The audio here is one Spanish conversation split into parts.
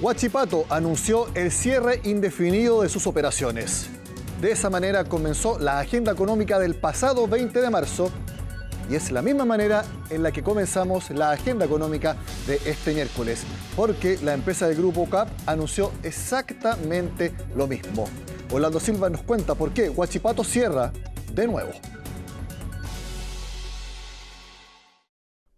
Huachipato anunció el cierre indefinido de sus operaciones. De esa manera comenzó la agenda económica del pasado 20 de marzo y es la misma manera en la que comenzamos la agenda económica de este miércoles, porque la empresa del Grupo CAP anunció exactamente lo mismo. Orlando Silva nos cuenta por qué Huachipato cierra de nuevo.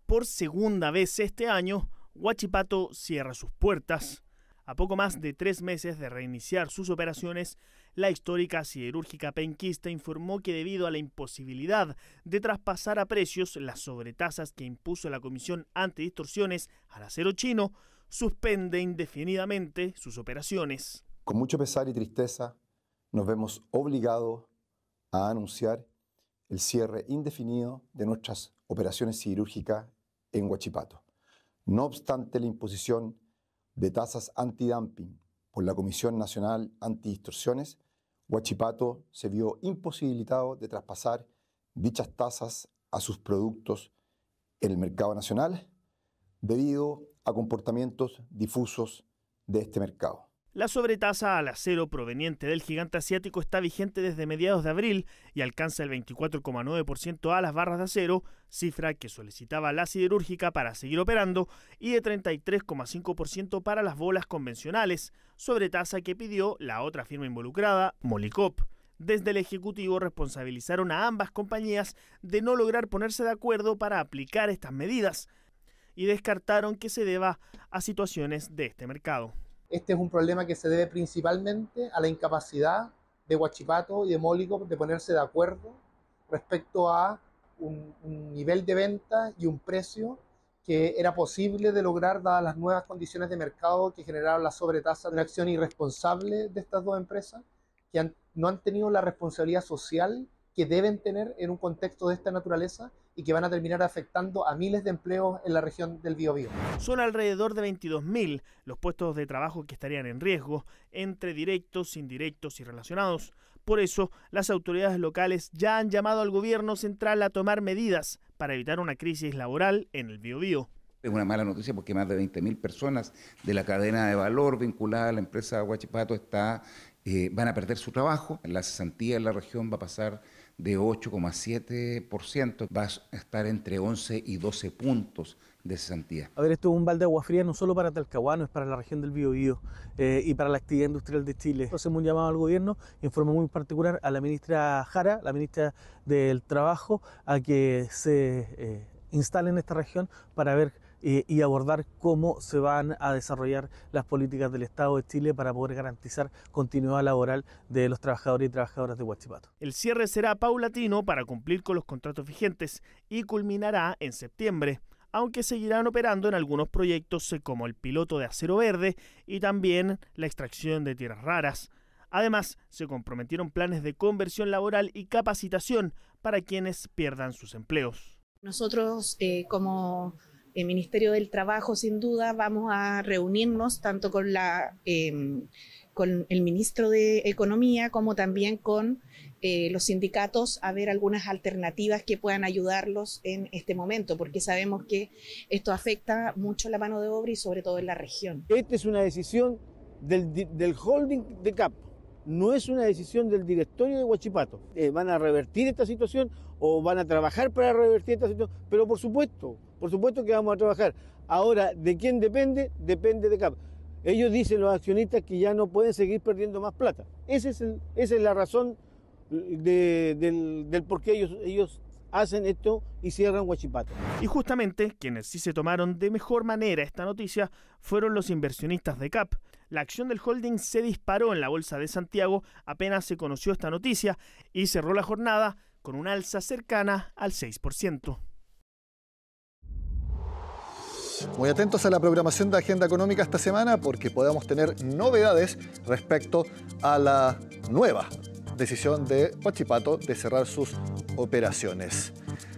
Por segunda vez este año, Huachipato cierra sus puertas. A poco más de 3 meses de reiniciar sus operaciones, la histórica siderúrgica penquista informó que debido a la imposibilidad de traspasar a precios las sobretasas que impuso la Comisión Antidistorsiones al acero chino, suspende indefinidamente sus operaciones. Con mucho pesar y tristeza, nos vemos obligados a anunciar el cierre indefinido de nuestras operaciones siderúrgicas en Huachipato. No obstante la imposición de tasas antidumping por la Comisión Nacional Antidistorsiones, Huachipato se vio imposibilitado de traspasar dichas tasas a sus productos en el mercado nacional debido a comportamientos difusos de este mercado. La sobretasa al acero proveniente del gigante asiático está vigente desde mediados de abril y alcanza el 24,9% a las barras de acero, cifra que solicitaba la siderúrgica para seguir operando, y de 33,5% para las bolas convencionales, sobretasa que pidió la otra firma involucrada, Molycop. Desde el Ejecutivo responsabilizaron a ambas compañías de no lograr ponerse de acuerdo para aplicar estas medidas y descartaron que se deba a situaciones de este mercado. Este es un problema que se debe principalmente a la incapacidad de Huachipato y de Molycop de ponerse de acuerdo respecto a un nivel de venta y un precio que era posible de lograr dadas las nuevas condiciones de mercado que generaron la sobretasa de una acción irresponsable de estas dos empresas que no han tenido la responsabilidad social que deben tener en un contexto de esta naturaleza y que van a terminar afectando a miles de empleos en la región del Biobío. Son alrededor de 22.000 los puestos de trabajo que estarían en riesgo, entre directos, indirectos y relacionados. Por eso, las autoridades locales ya han llamado al gobierno central a tomar medidas para evitar una crisis laboral en el Biobío. Es una mala noticia porque más de 20.000 personas de la cadena de valor vinculada a la empresa Huachipato van a perder su trabajo. La cesantía en la región va a pasar de 8,7%, va a estar entre 11 y 12 puntos de cesantía. A ver, esto es un balde de agua fría no solo para Talcahuano, es para la región del Biobío y para la actividad industrial de Chile. Hacemos un llamado al gobierno, en forma muy particular a la ministra Jara, la ministra del Trabajo, a que se instale en esta región para ver y abordar cómo se van a desarrollar las políticas del Estado de Chile para poder garantizar continuidad laboral de los trabajadores y trabajadoras de Huachipato. El cierre será paulatino para cumplir con los contratos vigentes y culminará en septiembre, aunque seguirán operando en algunos proyectos como el piloto de acero verde y también la extracción de tierras raras. Además, se comprometieron planes de conversión laboral y capacitación para quienes pierdan sus empleos. Nosotros como el Ministerio del Trabajo, sin duda, vamos a reunirnos tanto con el Ministro de Economía como también con los sindicatos a ver algunas alternativas que puedan ayudarlos en este momento, porque sabemos que esto afecta mucho la mano de obra y sobre todo en la región. Esta es una decisión del holding de CAP, no es una decisión del directorio de Huachipato. ¿Van a revertir esta situación o van a trabajar para revertir esta situación? Pero por supuesto que vamos a trabajar. Ahora, ¿de quién depende? Depende de CAP. Ellos dicen, los accionistas, que ya no pueden seguir perdiendo más plata. Esa es la razón del por qué ellos hacen esto y cierran Huachipato. Y justamente quienes sí se tomaron de mejor manera esta noticia fueron los inversionistas de CAP. La acción del holding se disparó en la Bolsa de Santiago apenas se conoció esta noticia y cerró la jornada con un alza cercana al 6%. Muy atentos a la programación de Agenda Económica esta semana porque podemos tener novedades respecto a la nueva decisión de Huachipato de cerrar sus operaciones.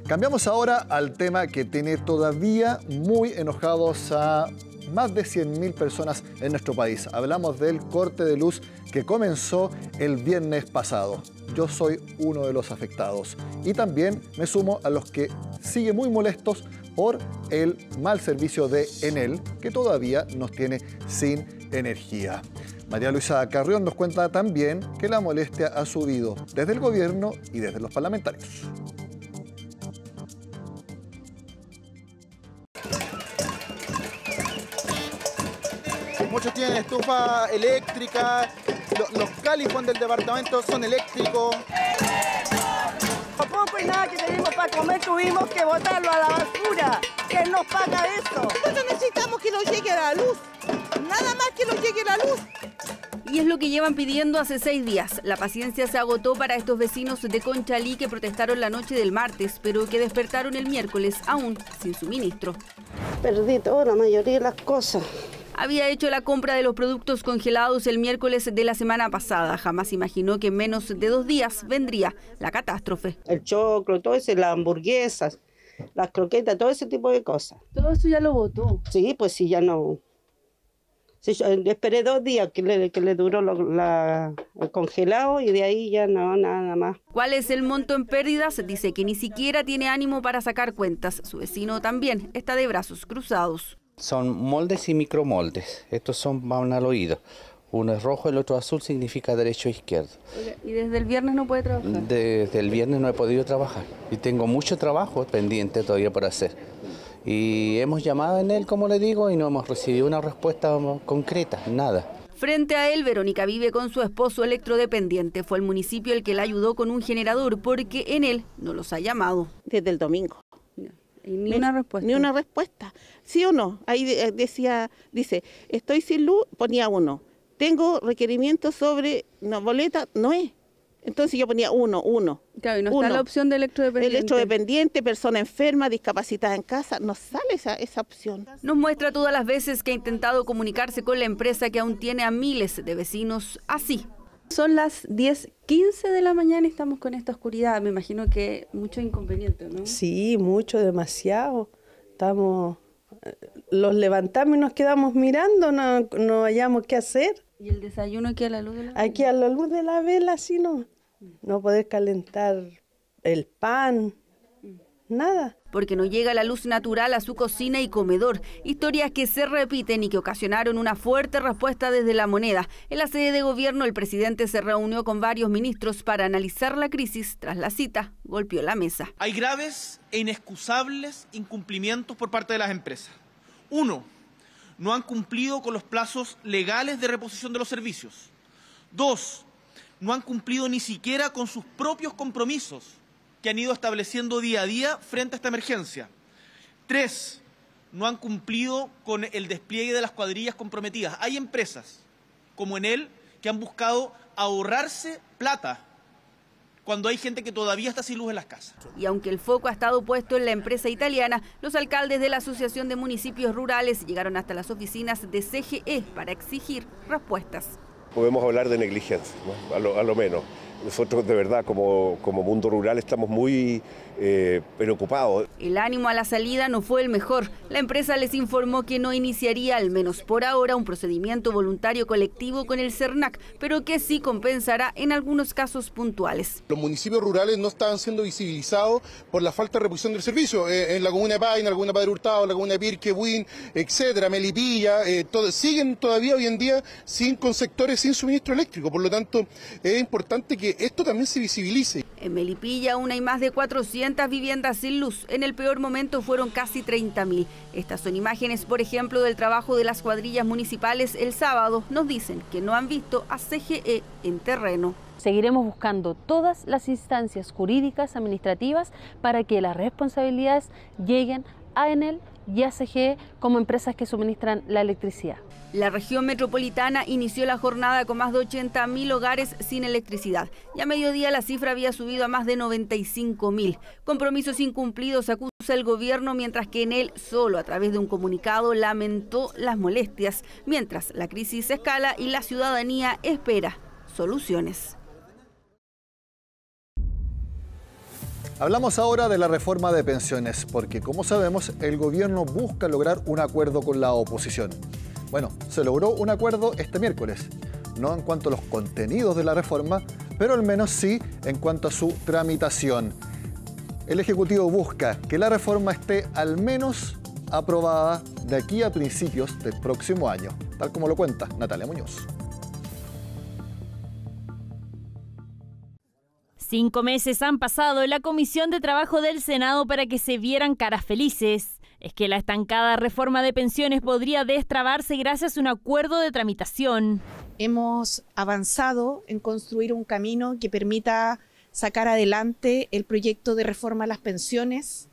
Cambiamos ahora al tema que tiene todavía muy enojados a más de 100.000 personas en nuestro país. Hablamos del corte de luz que comenzó el viernes pasado. Yo soy uno de los afectados y también me sumo a los que siguen muy molestos por el mal servicio de Enel, que todavía nos tiene sin energía. María Luisa Carrión nos cuenta también que la molestia ha subido desde el gobierno y desde los parlamentarios. Muchos tienen estufa eléctrica, los califón del departamento son eléctricos. Poco y nada que tenemos para comer tuvimos que botarlo a la basura. ¿Quién nos paga eso? Nosotros necesitamos que nos llegue la luz, nada más que nos llegue la luz. Y es lo que llevan pidiendo hace 6 días. La paciencia se agotó para estos vecinos de Conchalí que protestaron la noche del martes, pero que despertaron el miércoles aún sin suministro. Perdí toda la mayoría de las cosas. Había hecho la compra de los productos congelados el miércoles de la semana pasada. Jamás imaginó que en menos de 2 días vendría la catástrofe. El choclo, todo eso, las hamburguesas, las croquetas, todo ese tipo de cosas. ¿Todo eso ya lo botó? Sí, pues sí, ya no. Sí, yo esperé 2 días que le duró el congelado y de ahí ya no, nada más. ¿Cuál es el monto en pérdidas? Dice que ni siquiera tiene ánimo para sacar cuentas. Su vecino también está de brazos cruzados. Son moldes y micromoldes. Estos van al oído. Uno es rojo, el otro azul, significa derecho e izquierdo. ¿Y desde el viernes no puede trabajar? Desde el viernes no he podido trabajar. Y tengo mucho trabajo pendiente todavía por hacer. Y hemos llamado en él, como le digo, y no hemos recibido una respuesta concreta, nada. Frente a él, Verónica vive con su esposo electrodependiente. Fue el municipio el que la ayudó con un generador porque en él no los ha llamado. Desde el domingo. ¿Y ni una respuesta? Ni una respuesta. ¿Sí o no? Ahí dice, estoy sin luz, ponía 1. Tengo requerimientos sobre una boleta, no es. Entonces yo ponía 1. Claro, y no está la opción de electrodependiente. Electrodependiente, persona enferma, discapacitada en casa, no sale esa opción. Nos muestra todas las veces que ha intentado comunicarse con la empresa que aún tiene a miles de vecinos así. Son las 10:15 de la mañana y estamos con esta oscuridad. Me imagino que mucho inconveniente, ¿no? Sí, mucho, demasiado. Los levantamos y nos quedamos mirando, no hallamos qué hacer. ¿Y el desayuno aquí a la luz de la vela? Aquí a la luz de la vela, así no poder calentar el pan, nada. Porque no llega la luz natural a su cocina y comedor. Historias que se repiten y que ocasionaron una fuerte respuesta desde La Moneda. En la sede de gobierno, el presidente se reunió con varios ministros para analizar la crisis. Tras la cita, golpeó la mesa. Hay graves e inexcusables incumplimientos por parte de las empresas. 1. No han cumplido con los plazos legales de reposición de los servicios. 2. No han cumplido ni siquiera con sus propios compromisos que han ido estableciendo día a día frente a esta emergencia. 3. No han cumplido con el despliegue de las cuadrillas comprometidas. Hay empresas, como Enel, que han buscado ahorrarse plata cuando hay gente que todavía está sin luz en las casas. Y aunque el foco ha estado puesto en la empresa italiana, los alcaldes de la Asociación de Municipios Rurales llegaron hasta las oficinas de CGE para exigir respuestas. Podemos hablar de negligencia, ¿no? a lo menos. Nosotros de verdad como mundo rural estamos muy preocupados. El ánimo a la salida no fue el mejor. La empresa les informó que no iniciaría, al menos por ahora, un procedimiento voluntario colectivo con el CERNAC, pero que sí compensará en algunos casos puntuales. Los municipios rurales no estaban siendo visibilizados por la falta de reposición del servicio. En la comuna de Paine, la comuna de Padre Hurtado, la comuna de Pirque, Buin, etcétera, Melipilla, siguen todavía hoy en día con sectores sin suministro eléctrico. Por lo tanto, es importante que esto también se visibilice. En Melipilla aún hay más de 400 viviendas sin luz. En el peor momento fueron casi 30.000. Estas son imágenes, por ejemplo, del trabajo de las cuadrillas municipales el sábado. Nos dicen que no han visto a CGE en terreno. Seguiremos buscando todas las instancias jurídicas, administrativas, para que las responsabilidades lleguen a Enel y a CGE como empresas que suministran la electricidad. La región metropolitana inició la jornada con más de 80.000 hogares sin electricidad. Y a mediodía la cifra había subido a más de 95.000. Compromisos incumplidos acusa el gobierno, mientras que Enel solo a través de un comunicado lamentó las molestias, mientras la crisis escala y la ciudadanía espera soluciones. Hablamos ahora de la reforma de pensiones, porque como sabemos, el gobierno busca lograr un acuerdo con la oposición. Bueno, se logró un acuerdo este miércoles, no en cuanto a los contenidos de la reforma, pero al menos sí en cuanto a su tramitación. El Ejecutivo busca que la reforma esté al menos aprobada de aquí a principios del próximo año, tal como lo cuenta Natalia Muñoz. 5 meses han pasado en la Comisión de Trabajo del Senado para que se vieran caras felices. Es que la estancada reforma de pensiones podría destrabarse gracias a un acuerdo de tramitación. Hemos avanzado en construir un camino que permita sacar adelante el proyecto de reforma a las pensiones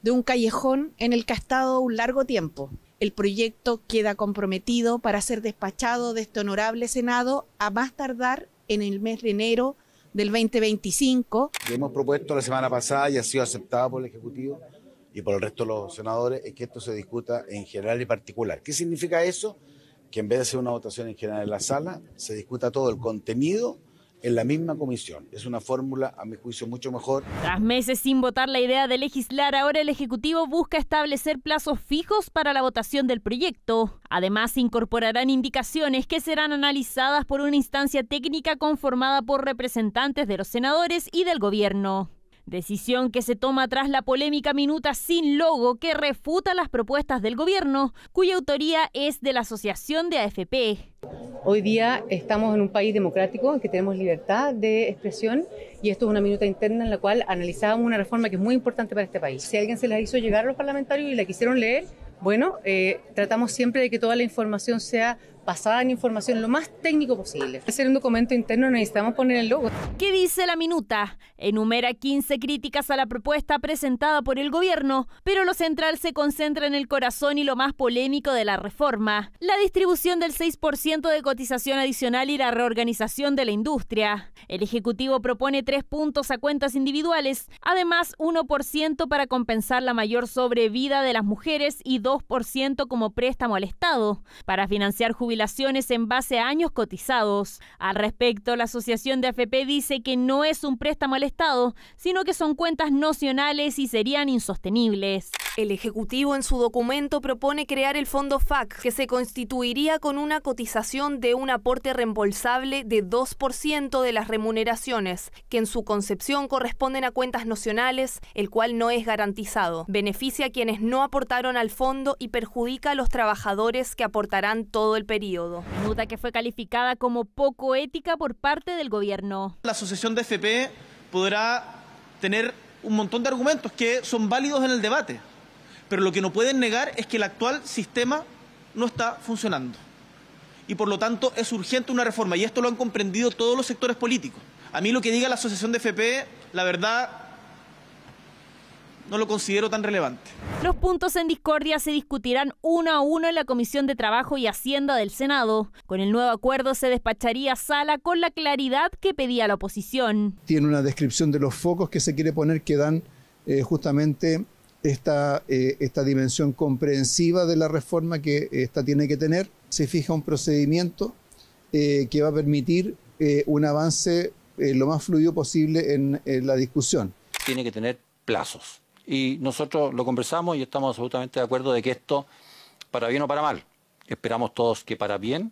de un callejón en el que ha estado un largo tiempo. El proyecto queda comprometido para ser despachado de este honorable Senado a más tardar en el mes de enero del 2025. Lo que hemos propuesto la semana pasada y ha sido aceptado por el Ejecutivo y por el resto de los senadores es que esto se discuta en general y particular. ¿Qué significa eso? Que en vez de hacer una votación en general en la sala, se discuta todo el contenido en la misma comisión. Es una fórmula, a mi juicio, mucho mejor. Tras meses sin votar la idea de legislar, ahora el Ejecutivo busca establecer plazos fijos para la votación del proyecto. Además, se incorporarán indicaciones que serán analizadas por una instancia técnica conformada por representantes de los senadores y del gobierno. Decisión que se toma tras la polémica minuta sin logo que refuta las propuestas del gobierno, cuya autoría es de la Asociación de AFP. Hoy día estamos en un país democrático en que tenemos libertad de expresión y esto es una minuta interna en la cual analizábamos una reforma que es muy importante para este país. Si alguien se la hizo llegar a los parlamentarios y la quisieron leer, bueno, tratamos siempre de que toda la información sea basada en información lo más técnico posible. Al ser un documento interno necesitamos poner el logo. ¿Qué dice la minuta? Enumera 15 críticas a la propuesta presentada por el gobierno, pero lo central se concentra en el corazón y lo más polémico de la reforma: la distribución del 6% de cotización adicional y la reorganización de la industria. El Ejecutivo propone 3 puntos a cuentas individuales, además 1% para compensar la mayor sobrevida de las mujeres y 2% como préstamo al Estado, para financiar jubilaciones en base a años cotizados. Al respecto, la Asociación de AFP dice que no es un préstamo al Estado, sino que son cuentas nocionales y serían insostenibles. El Ejecutivo en su documento propone crear el fondo FAC, que se constituiría con una cotización de un aporte reembolsable de 2% de las remuneraciones, que en su concepción corresponden a cuentas nocionales, el cual no es garantizado. Beneficia a quienes no aportaron al fondo y perjudica a los trabajadores que aportarán todo el periodo. Minuta que fue calificada como poco ética por parte del gobierno. La Asociación de AFP podrá tener un montón de argumentos que son válidos en el debate, pero lo que no pueden negar es que el actual sistema no está funcionando. Y por lo tanto es urgente una reforma, y esto lo han comprendido todos los sectores políticos. A mí lo que diga la Asociación de AFP, la verdad, no lo considero tan relevante. Los puntos en discordia se discutirán uno a uno en la Comisión de Trabajo y Hacienda del Senado. Con el nuevo acuerdo se despacharía a sala con la claridad que pedía la oposición. Tiene una descripción de los focos que se quiere poner que dan justamente esta dimensión comprensiva de la reforma que esta tiene que tener. Se fija un procedimiento que va a permitir un avance lo más fluido posible en la discusión. Tiene que tener plazos. Y nosotros lo conversamos y estamos absolutamente de acuerdo de que esto, para bien o para mal, esperamos todos que para bien,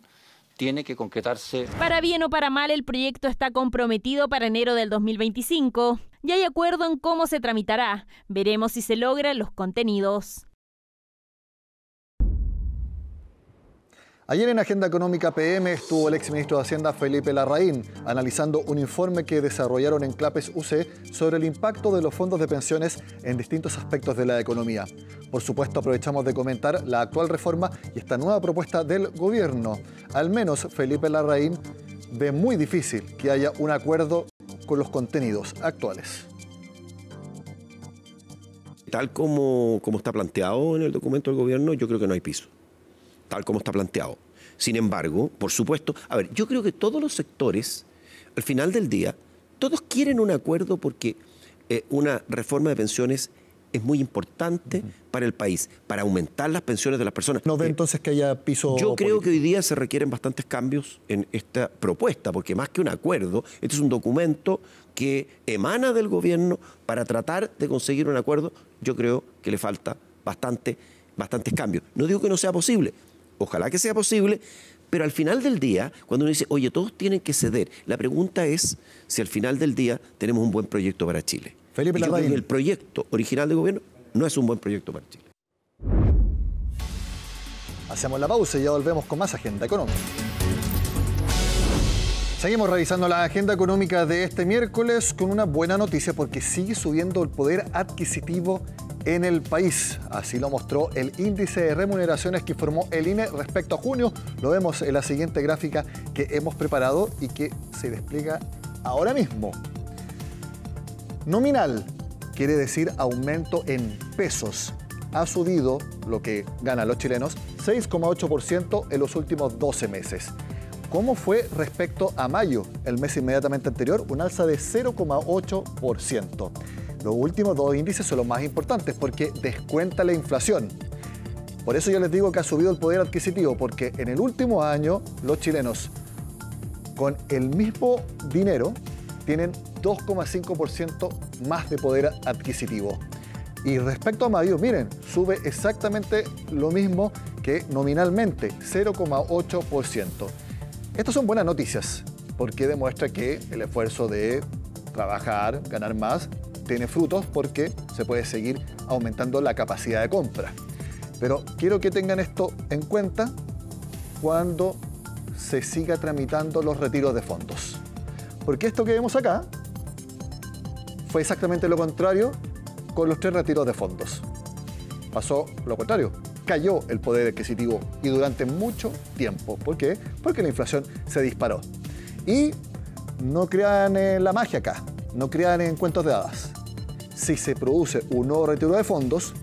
tiene que concretarse. Para bien o para mal, el proyecto está comprometido para enero del 2025. Ya hay acuerdo en cómo se tramitará. Veremos si se logran los contenidos. Ayer en Agenda Económica PM estuvo el exministro de Hacienda Felipe Larraín analizando un informe que desarrollaron en Clapes UC sobre el impacto de los fondos de pensiones en distintos aspectos de la economía. Por supuesto, aprovechamos de comentar la actual reforma y esta nueva propuesta del gobierno. Al menos Felipe Larraín ve muy difícil que haya un acuerdo con los contenidos actuales. Tal como está planteado en el documento del gobierno, yo creo que no hay piso. Tal como está planteado. Sin embargo, por supuesto, yo creo que todos los sectores, al final del día, todos quieren un acuerdo porque una reforma de pensiones es muy importante para el país, para aumentar las pensiones de las personas. ¿No ve entonces que haya piso Yo creo que hoy día se requieren bastantes cambios en esta propuesta, porque más que un acuerdo, este es un documento que emana del gobierno para tratar de conseguir un acuerdo. Yo creo que le falta bastantes cambios. No digo que no sea posible, ojalá que sea posible, pero al final del día, cuando uno dice, oye, todos tienen que ceder, la pregunta es si al final del día tenemos un buen proyecto para Chile. Felipe Y yo creo Larraín. que el proyecto original de gobierno no es un buen proyecto para Chile. Hacemos la pausa y ya volvemos con más Agenda Económica. Seguimos revisando la agenda económica de este miércoles con una buena noticia porque sigue subiendo el poder adquisitivo en el país. Así lo mostró el índice de remuneraciones que informó el INE respecto a junio. Lo vemos en la siguiente gráfica que hemos preparado y que se despliega ahora mismo. Nominal quiere decir aumento en pesos. Ha subido lo que ganan los chilenos 6,8% en los últimos 12 meses. ¿Cómo fue respecto a mayo, el mes inmediatamente anterior? Un alza de 0,8%. Los últimos dos índices son los más importantes porque descuenta la inflación. Por eso yo les digo que ha subido el poder adquisitivo, porque en el último año los chilenos con el mismo dinero tienen 2,5% más de poder adquisitivo. Y respecto a mayo, miren, sube exactamente lo mismo que nominalmente, 0,8%. Estas son buenas noticias, porque demuestra que el esfuerzo de trabajar, ganar más, tiene frutos porque se puede seguir aumentando la capacidad de compra. Pero quiero que tengan esto en cuenta cuando se siga tramitando los retiros de fondos. Porque esto que vemos acá fue exactamente lo contrario con los 3 retiros de fondos. Pasó lo contrario. Cayó el poder adquisitivo y durante mucho tiempo. ¿Por qué? Porque la inflación se disparó. Y no crean en la magia acá, no crean en cuentos de hadas. Si se produce un nuevo retiro de fondos,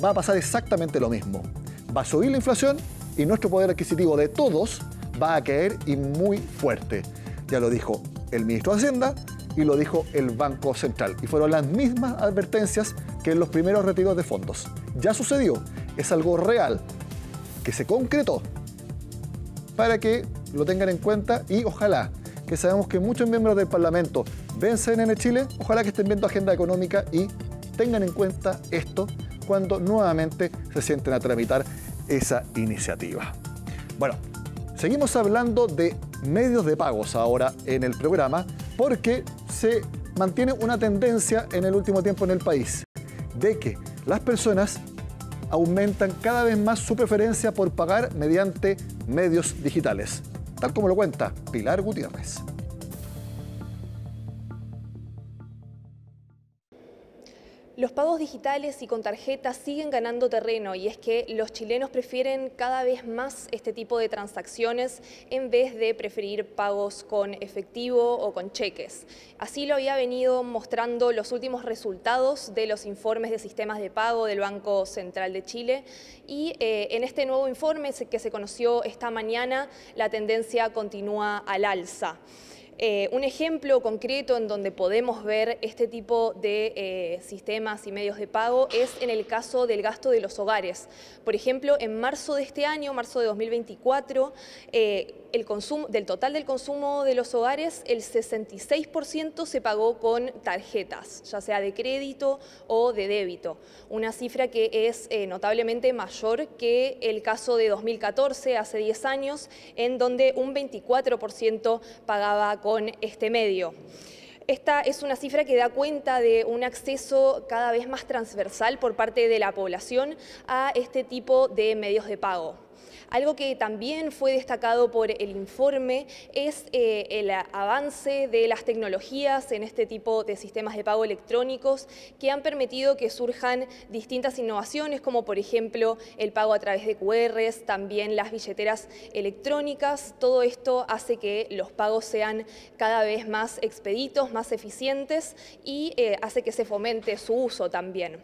va a pasar exactamente lo mismo. Va a subir la inflación y nuestro poder adquisitivo de todos va a caer y muy fuerte. Ya lo dijo el ministro de Hacienda y lo dijo el Banco Central. Y fueron las mismas advertencias que en los primeros retiros de fondos. Ya sucedió. Es algo real, que se concretó, para que lo tengan en cuenta y ojalá, que sabemos que muchos miembros del Parlamento ven CNN Chile, ojalá que estén viendo Agenda Económica y tengan en cuenta esto cuando nuevamente se sienten a tramitar esa iniciativa. Bueno, seguimos hablando de medios de pagos ahora en el programa porque se mantiene una tendencia en el último tiempo en el país de que las personas aumentan cada vez más su preferencia por pagar mediante medios digitales, tal como lo cuenta Pilar Gutiérrez. Los pagos digitales y con tarjetas siguen ganando terreno y es que los chilenos prefieren cada vez más este tipo de transacciones en vez de preferir pagos con efectivo o con cheques. Así lo había venido mostrando los últimos resultados de los informes de sistemas de pago del Banco Central de Chile y en este nuevo informe que se conoció esta mañana la tendencia continúa al alza. Un ejemplo concreto en donde podemos ver este tipo de sistemas y medios de pago es en el caso del gasto de los hogares. Por ejemplo, en marzo de este año, marzo de 2024, del total del consumo de los hogares, el 66% se pagó con tarjetas, ya sea de crédito o de débito. Una cifra que es notablemente mayor que el caso de 2014, hace 10 años, en donde un 24% pagaba con este medio. Esta es una cifra que da cuenta de un acceso cada vez más transversal por parte de la población a este tipo de medios de pago. Algo que también fue destacado por el informe es el avance de las tecnologías en este tipo de sistemas de pago electrónicos que han permitido que surjan distintas innovaciones, como por ejemplo el pago a través de QRs, también las billeteras electrónicas. Todo esto hace que los pagos sean cada vez más expeditos, más eficientes y hace que se fomente su uso también.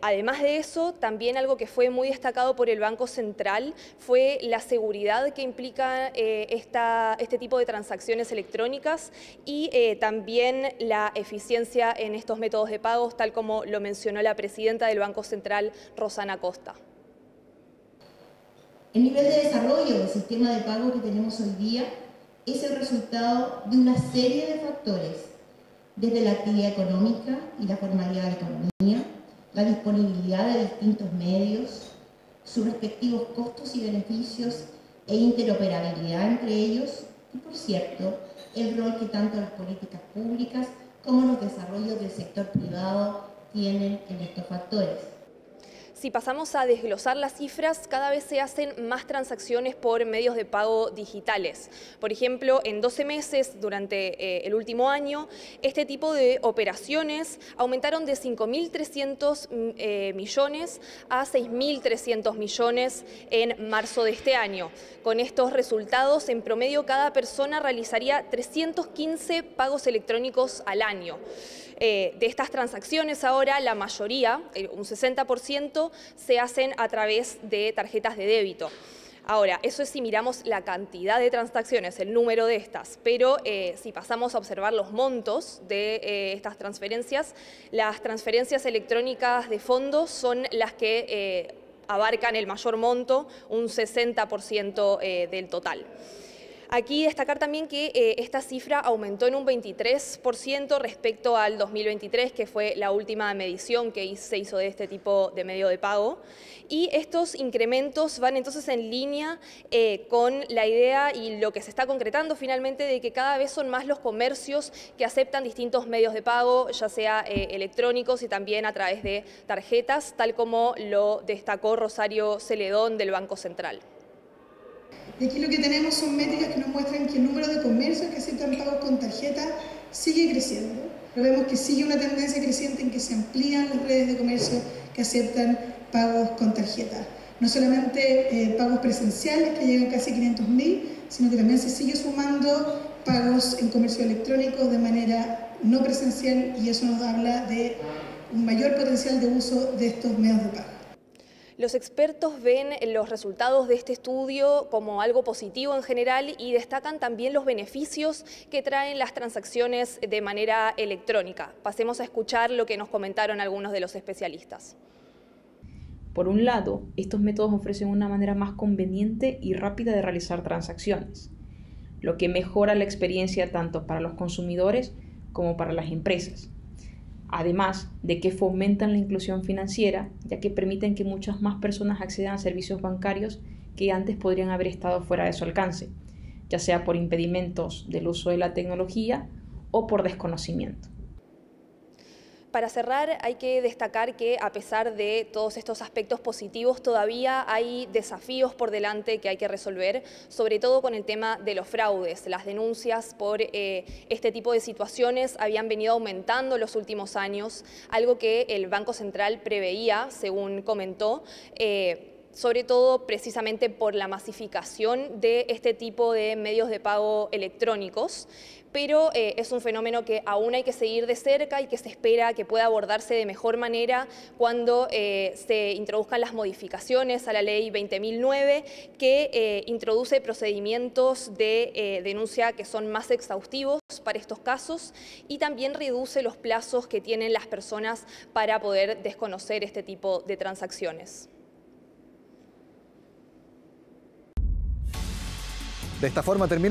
Además de eso, también algo que fue muy destacado por el Banco Central fue la seguridad que implica este tipo de transacciones electrónicas y también la eficiencia en estos métodos de pagos, tal como lo mencionó la presidenta del Banco Central, Rosana Costa. El nivel de desarrollo del sistema de pago que tenemos hoy día es el resultado de una serie de factores, desde la actividad económica y la formalidad de la economía, la disponibilidad de distintos medios, sus respectivos costos y beneficios e interoperabilidad entre ellos y, por cierto, el rol que tanto las políticas públicas cómo los desarrollos del sector privado tienen en estos factores. Si pasamos a desglosar las cifras, cada vez se hacen más transacciones por medios de pago digitales. Por ejemplo, en 12 meses, durante el último año, este tipo de operaciones aumentaron de 5.300 millones a 6.300 millones en marzo de este año. Con estos resultados, en promedio, cada persona realizaría 315 pagos electrónicos al año. De estas transacciones ahora, la mayoría, un 60%, se hacen a través de tarjetas de débito. Ahora, eso es si miramos la cantidad de transacciones, el número de estas, pero si pasamos a observar los montos de estas transferencias, las transferencias electrónicas de fondos son las que abarcan el mayor monto, un 60% del total. Aquí destacar también que esta cifra aumentó en un 23% respecto al 2023, que fue la última medición que se hizo de este tipo de medio de pago. Y estos incrementos van entonces en línea con la idea y lo que se está concretando finalmente de que cada vez son más los comercios que aceptan distintos medios de pago, ya sea electrónicos y también a través de tarjetas, tal como lo destacó Rosario Celedón del Banco Central. Y aquí lo que tenemos son métricas que nos muestran que el número de comercios que aceptan pagos con tarjeta sigue creciendo. Pero vemos que sigue una tendencia creciente en que se amplían las redes de comercio que aceptan pagos con tarjeta. No solamente pagos presenciales, que llegan casi 500.000, sino que también se sigue sumando pagos en comercio electrónico de manera no presencial, y eso nos habla de un mayor potencial de uso de estos medios de pago. Los expertos ven los resultados de este estudio como algo positivo en general y destacan también los beneficios que traen las transacciones de manera electrónica. Pasemos a escuchar lo que nos comentaron algunos de los especialistas. Por un lado, estos métodos ofrecen una manera más conveniente y rápida de realizar transacciones, lo que mejora la experiencia tanto para los consumidores como para las empresas. Además de que fomentan la inclusión financiera, ya que permiten que muchas más personas accedan a servicios bancarios que antes podrían haber estado fuera de su alcance, ya sea por impedimentos del uso de la tecnología o por desconocimiento. Para cerrar, hay que destacar que a pesar de todos estos aspectos positivos, todavía hay desafíos por delante que hay que resolver, sobre todo con el tema de los fraudes. Las denuncias por este tipo de situaciones habían venido aumentando en los últimos años, algo que el Banco Central preveía, según comentó, sobre todo precisamente por la masificación de este tipo de medios de pago electrónicos, pero es un fenómeno que aún hay que seguir de cerca y que se espera que pueda abordarse de mejor manera cuando se introduzcan las modificaciones a la Ley 20.009, que introduce procedimientos de denuncia que son más exhaustivos para estos casos y también reduce los plazos que tienen las personas para poder desconocer este tipo de transacciones. De esta forma terminamos.